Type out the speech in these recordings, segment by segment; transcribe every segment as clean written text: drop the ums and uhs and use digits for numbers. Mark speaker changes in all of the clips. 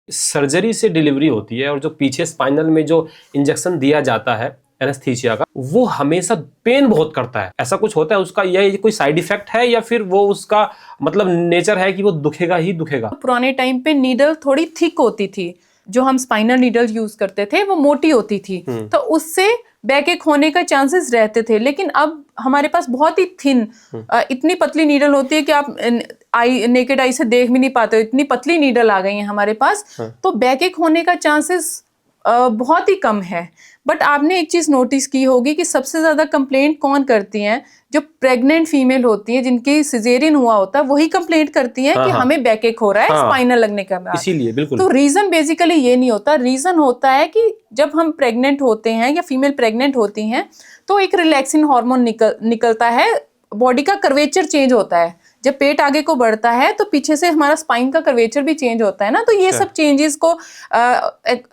Speaker 1: Surgery से delivery होती है और जो पीछे स्पाइनल में जो इंजेक्शन दिया जाता है एनेस्थीसिया का, वो हमेशा पेन बहुत करता है। ऐसा कुछ होता है उसका, यह कोई साइड इफेक्ट है या फिर वो उसका मतलब नेचर है कि वो दुखेगा ही दुखेगा?
Speaker 2: पुराने टाइम पे नीडल थोड़ी थिक होती थी, जो हम स्पाइनल नीडल यूज करते थे वो मोटी होती थी, तो उससे बैकएक होने का चांसेस रहते थे। लेकिन अब हमारे पास बहुत ही थिन, इतनी पतली नीडल होती है कि आप नेकेड आई से देख भी नहीं पाते हो, इतनी पतली नीडल आ गई है हमारे पास। तो बैकएक होने का चांसेस बहुत ही कम है। बट आपने एक चीज नोटिस की होगी कि सबसे ज्यादा कंप्लेंट कौन करती हैं? जो प्रेग्नेंट फीमेल होती है, जिनकी सिजेरियन हुआ होता है, वही कंप्लेंट करती हैं कि हमें बैकएक हो रहा है स्पाइनल लगने के बाद।
Speaker 1: इसीलिए बिल्कुल।
Speaker 2: तो रीजन बेसिकली ये नहीं होता। रीजन होता है कि जब हम प्रेग्नेंट होते हैं या फीमेल प्रेग्नेंट होती हैं तो एक रिलैक्सिन हार्मोन निकलता है, बॉडी का कर्वेचर चेंज होता है। जब पेट आगे को बढ़ता है तो पीछे से हमारा स्पाइन का कर्वेचर भी चेंज होता है ना, तो ये सब चेंजेस को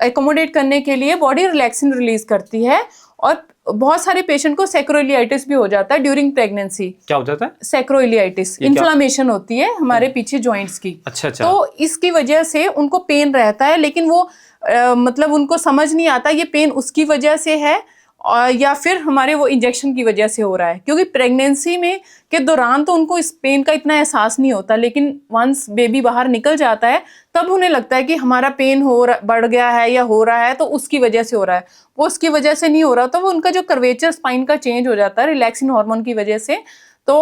Speaker 2: एकोमोडेट करने के लिए बॉडी रिलैक्सिन रिलीज करती है। और बहुत सारे पेशेंट को सैक्रोइलियाइटिस भी हो जाता है ड्यूरिंग प्रेगनेंसी।
Speaker 1: क्या हो जाता है?
Speaker 2: सैक्रोइलियाइटिस, इन्फ्लामेशन होती है हमारे पीछे जॉइंट्स की।
Speaker 1: अच्छा।
Speaker 2: तो इसकी वजह से उनको पेन रहता है, लेकिन वो मतलब उनको समझ नहीं आता ये पेन उसकी वजह से है और या फिर हमारे वो इंजेक्शन की वजह से हो रहा है। क्योंकि प्रेगनेंसी में के दौरान तो उनको इस पेन का इतना एहसास नहीं होता, लेकिन वंस बेबी बाहर निकल जाता है तब उन्हें लगता है कि हमारा पेन बढ़ गया है या हो रहा है, तो उसकी वजह से हो रहा है। वो उसकी वजह से नहीं हो रहा, तो वो उनका जो कर्वेचर स्पाइन का चेंज हो जाता है रिलैक्सिन हार्मोन की वजह से। तो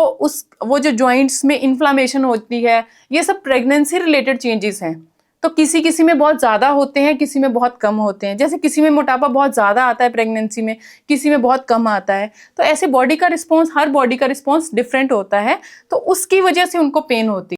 Speaker 2: वो जो जॉइंट्स में इन्फ्लामेशन होती है, ये सब प्रेगनेंसी रिलेटेड चेंजेस हैं। तो किसी किसी में बहुत ज़्यादा होते हैं, किसी में बहुत कम होते हैं। जैसे किसी में मोटापा बहुत ज़्यादा आता है प्रेगनेंसी में, किसी में बहुत कम आता है। तो ऐसे बॉडी का रिस्पॉन्स, हर बॉडी का रिस्पॉन्स डिफरेंट होता है, तो उसकी वजह से उनको पेन होती है।